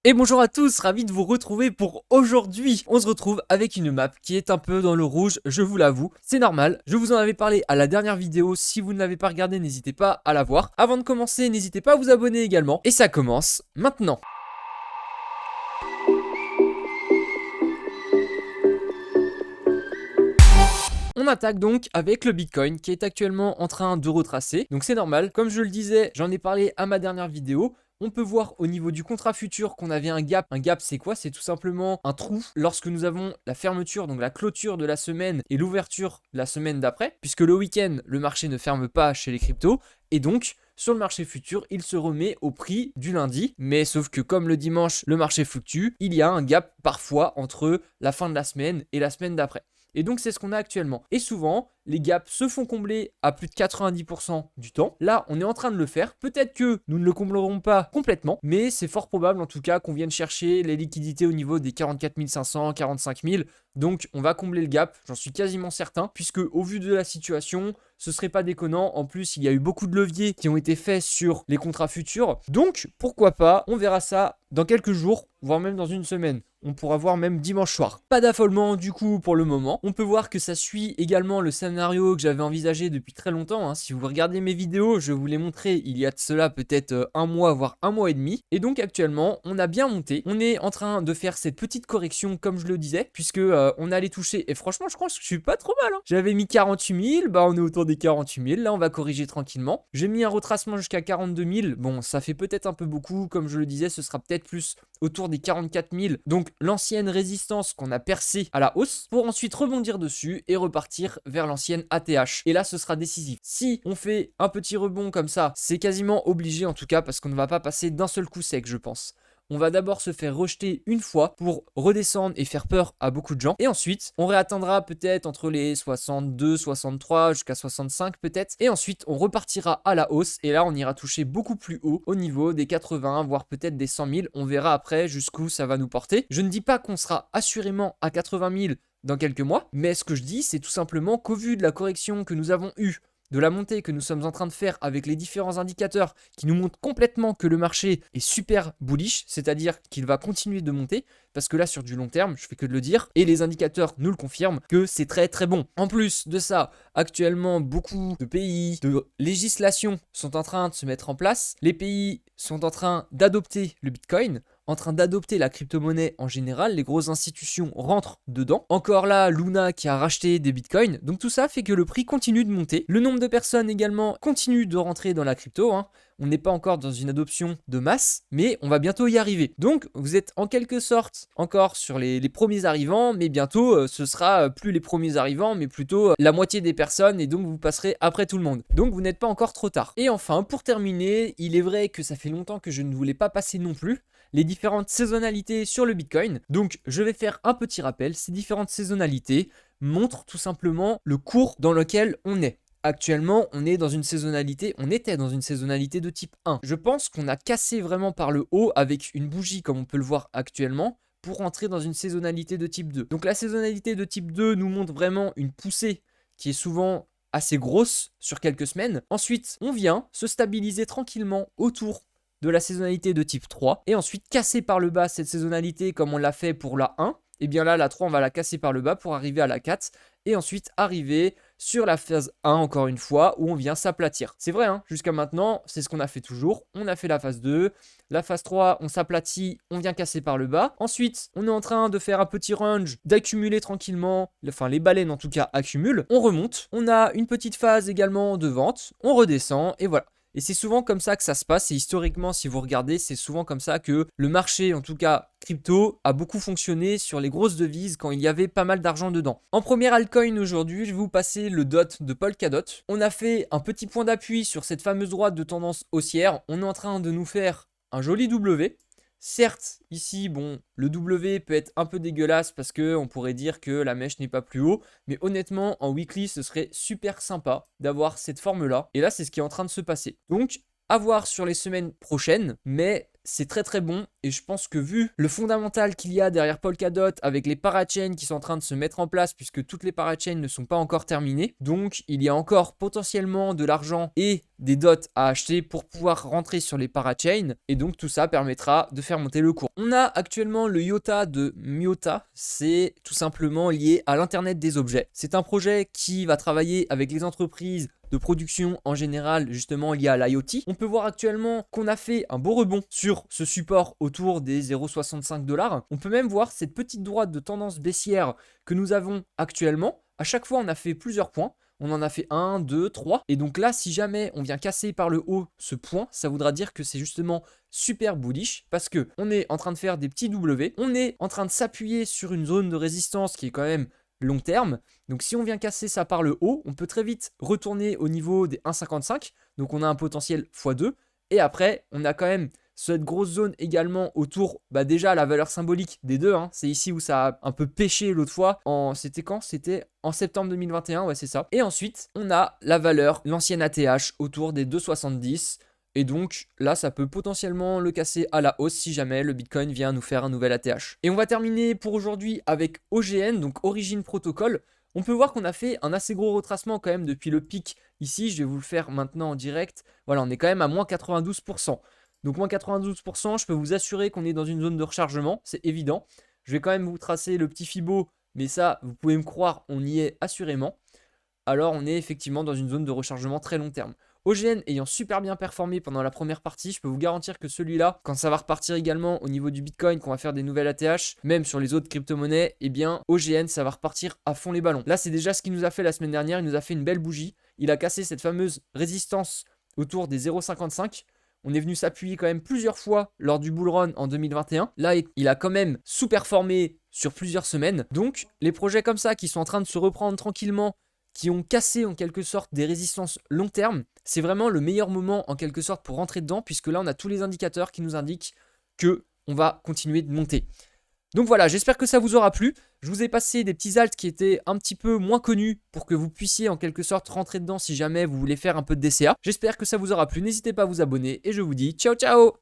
Et bonjour à tous, ravi de vous retrouver pour aujourd'hui. On se retrouve avec une map qui est un peu dans le rouge, je vous l'avoue. C'est normal, je vous en avais parlé à la dernière vidéo. Si vous ne l'avez pas regardée, n'hésitez pas à la voir. Avant de commencer, n'hésitez pas à vous abonner également. Et ça commence maintenant. On attaque donc avec le Bitcoin qui est actuellement en train de retracer. Donc c'est normal, comme je le disais, j'en ai parlé à ma dernière vidéo. On peut voir au niveau du contrat futur qu'on avait un gap. Un gap, c'est quoi? C'est tout simplement un trou lorsque nous avons la fermeture, donc la clôture de la semaine et l'ouverture de la semaine d'après. Puisque le week-end, le marché ne ferme pas chez les cryptos. Et donc, sur le marché futur, il se remet au prix du lundi. Mais sauf que comme le dimanche, le marché fluctue, il y a un gap parfois entre la fin de la semaine et la semaine d'après. Et donc c'est ce qu'on a actuellement. Et souvent, les gaps se font combler à plus de 90% du temps. Là, on est en train de le faire. Peut-être que nous ne le comblerons pas complètement, mais c'est fort probable en tout cas qu'on vienne chercher les liquidités au niveau des 44 500, 45 000. Donc on va combler le gap, j'en suis quasiment certain, puisque au vu de la situation, ce serait pas déconnant. En plus, il y a eu beaucoup de leviers qui ont été faits sur les contrats futurs. Donc pourquoi pas, on verra ça dans quelques jours, voire même dans une semaine. On pourra voir même dimanche soir. Pas d'affolement du coup pour le moment. On peut voir que ça suit également le scénario que j'avais envisagé depuis très longtemps. Si vous regardez mes vidéos, je vous l'ai montré il y a de cela peut-être un mois, voire un mois et demi. Et donc actuellement, on a bien monté. On est en train de faire cette petite correction comme je le disais, puisque on allait toucher. Et franchement, je crois que je suis pas trop mal. J'avais mis 48 000, bah on est autour des 48 000. Là, on va corriger tranquillement. J'ai mis un retracement jusqu'à 42 000. Bon, ça fait peut-être un peu beaucoup. Comme je le disais, ce sera peut-être plus autour des 44 000. Donc l'ancienne résistance qu'on a percée à la hausse pour ensuite rebondir dessus et repartir vers l'ancienne ATH. Et là, ce sera décisif. Si on fait un petit rebond comme ça, c'est quasiment obligé en tout cas parce qu'on ne va pas passer d'un seul coup sec, je pense. On va d'abord se faire rejeter une fois pour redescendre et faire peur à beaucoup de gens. Et ensuite, on réatteindra peut-être entre les 62, 63 jusqu'à 65 peut-être. Et ensuite, on repartira à la hausse. Et là, on ira toucher beaucoup plus haut au niveau des 80, voire peut-être des 100 000. On verra après jusqu'où ça va nous porter. Je ne dis pas qu'on sera assurément à 80 000 dans quelques mois. Mais ce que je dis, c'est tout simplement qu'au vu de la correction que nous avons eue, de la montée que nous sommes en train de faire avec les différents indicateurs qui nous montrent complètement que le marché est super bullish, c'est-à-dire qu'il va continuer de monter, parce que là sur du long terme, je fais que de le dire, et les indicateurs nous le confirment que c'est très très bon. En plus de ça, actuellement beaucoup de pays, de législations sont en train de se mettre en place, les pays sont en train d'adopter le Bitcoin, en train d'adopter la crypto-monnaie en général, les grosses institutions rentrent dedans. Encore là, Luna qui a racheté des bitcoins. Donc tout ça fait que le prix continue de monter. Le nombre de personnes également continue de rentrer dans la crypto. On n'est pas encore dans une adoption de masse, mais on va bientôt y arriver. Donc vous êtes en quelque sorte encore sur les premiers arrivants, mais bientôt ce sera plus les premiers arrivants, mais plutôt la moitié des personnes, et donc vous passerez après tout le monde. Donc vous n'êtes pas encore trop tard. Et enfin, pour terminer, il est vrai que ça fait longtemps que je ne voulais pas passer non plus les différentes saisonnalités sur le Bitcoin. Donc je vais faire un petit rappel. Ces différentes saisonnalités montrent tout simplement le cours dans lequel on est. Actuellement, on était dans une saisonnalité de type 1. Je pense qu'on a cassé vraiment par le haut avec une bougie comme on peut le voir actuellement pour rentrer dans une saisonnalité de type 2. Donc la saisonnalité de type 2 nous montre vraiment une poussée qui est souvent assez grosse sur quelques semaines. Ensuite, on vient se stabiliser tranquillement autour de la saisonnalité de type 3 et ensuite casser par le bas cette saisonnalité comme on l'a fait pour la 1. Et bien là, la 3, on va la casser par le bas pour arriver à la 4 et ensuite arriver sur la phase 1 encore une fois où on vient s'aplatir. C'est vrai, jusqu'à maintenant, c'est ce qu'on a fait toujours. On a fait la phase 2, la phase 3, on s'aplatit, on vient casser par le bas. Ensuite, on est en train de faire un petit range, d'accumuler tranquillement, enfin les baleines en tout cas accumulent. On remonte, on a une petite phase également de vente, on redescend et voilà. Et c'est souvent comme ça que ça se passe, et historiquement si vous regardez, c'est souvent comme ça que le marché, en tout cas crypto, a beaucoup fonctionné sur les grosses devises quand il y avait pas mal d'argent dedans. En première altcoin aujourd'hui, je vais vous passer le DOT de Polkadot. On a fait un petit point d'appui sur cette fameuse droite de tendance haussière, on est en train de nous faire un joli W. Certes, ici, bon, le W peut être un peu dégueulasse parce qu'on pourrait dire que la mèche n'est pas plus haut, mais honnêtement, en weekly, ce serait super sympa d'avoir cette forme-là. Et là, c'est ce qui est en train de se passer. Donc, à voir sur les semaines prochaines, mais c'est très très bon et je pense que vu le fondamental qu'il y a derrière Polkadot avec les parachains qui sont en train de se mettre en place puisque toutes les parachains ne sont pas encore terminées, donc il y a encore potentiellement de l'argent et des dots à acheter pour pouvoir rentrer sur les parachains et donc tout ça permettra de faire monter le cours. On a actuellement le IOTA de Myota, c'est tout simplement lié à l'internet des objets. C'est un projet qui va travailler avec les entreprises de production en général justement lié à l'IoT. On peut voir actuellement qu'on a fait un beau rebond sur ce support autour des 0,65 $. On peut même voir cette petite droite de tendance baissière que nous avons actuellement. À chaque fois on a fait plusieurs points. On en a fait 1, 2, 3. Et donc là, si jamais on vient casser par le haut ce point, ça voudra dire que c'est justement super bullish parce que on est en train de faire des petits W. On est en train de s'appuyer sur une zone de résistance qui est quand même long terme. Donc si on vient casser ça par le haut, on peut très vite retourner au niveau des 1,55. Donc on a un potentiel x2. Et après, on a quand même cette grosse zone également autour, déjà la valeur symbolique des deux, hein. C'est ici où ça a un peu pêché l'autre fois. C'était quand? C'était en septembre 2021, ouais c'est ça. Et ensuite, on a la valeur, l'ancienne ATH, autour des 2,70. Et donc là, ça peut potentiellement le casser à la hausse si jamais le Bitcoin vient nous faire un nouvel ATH. Et on va terminer pour aujourd'hui avec OGN, donc Origin Protocol. On peut voir qu'on a fait un assez gros retracement quand même depuis le pic ici. Je vais vous le faire maintenant en direct. Voilà, on est quand même à moins 92%. Donc moins 92%, je peux vous assurer qu'on est dans une zone de rechargement, c'est évident. Je vais quand même vous tracer le petit Fibo, mais ça, vous pouvez me croire, on y est assurément. Alors on est effectivement dans une zone de rechargement très long terme. OGN ayant super bien performé pendant la première partie, je peux vous garantir que celui-là, quand ça va repartir également au niveau du Bitcoin, qu'on va faire des nouvelles ATH, même sur les autres crypto-monnaies, eh bien OGN, ça va repartir à fond les ballons. Là, c'est déjà ce qu'il nous a fait la semaine dernière, il nous a fait une belle bougie. Il a cassé cette fameuse résistance autour des 0,55. On est venu s'appuyer quand même plusieurs fois lors du bull run en 2021. Là, il a quand même sous-performé sur plusieurs semaines. Donc, les projets comme ça qui sont en train de se reprendre tranquillement, qui ont cassé en quelque sorte des résistances long terme, c'est vraiment le meilleur moment en quelque sorte pour rentrer dedans, puisque là, on a tous les indicateurs qui nous indiquent qu'on va continuer de monter. Donc voilà, j'espère que ça vous aura plu. Je vous ai passé des petits alts qui étaient un petit peu moins connus pour que vous puissiez en quelque sorte rentrer dedans si jamais vous voulez faire un peu de DCA. J'espère que ça vous aura plu, n'hésitez pas à vous abonner et je vous dis ciao ciao.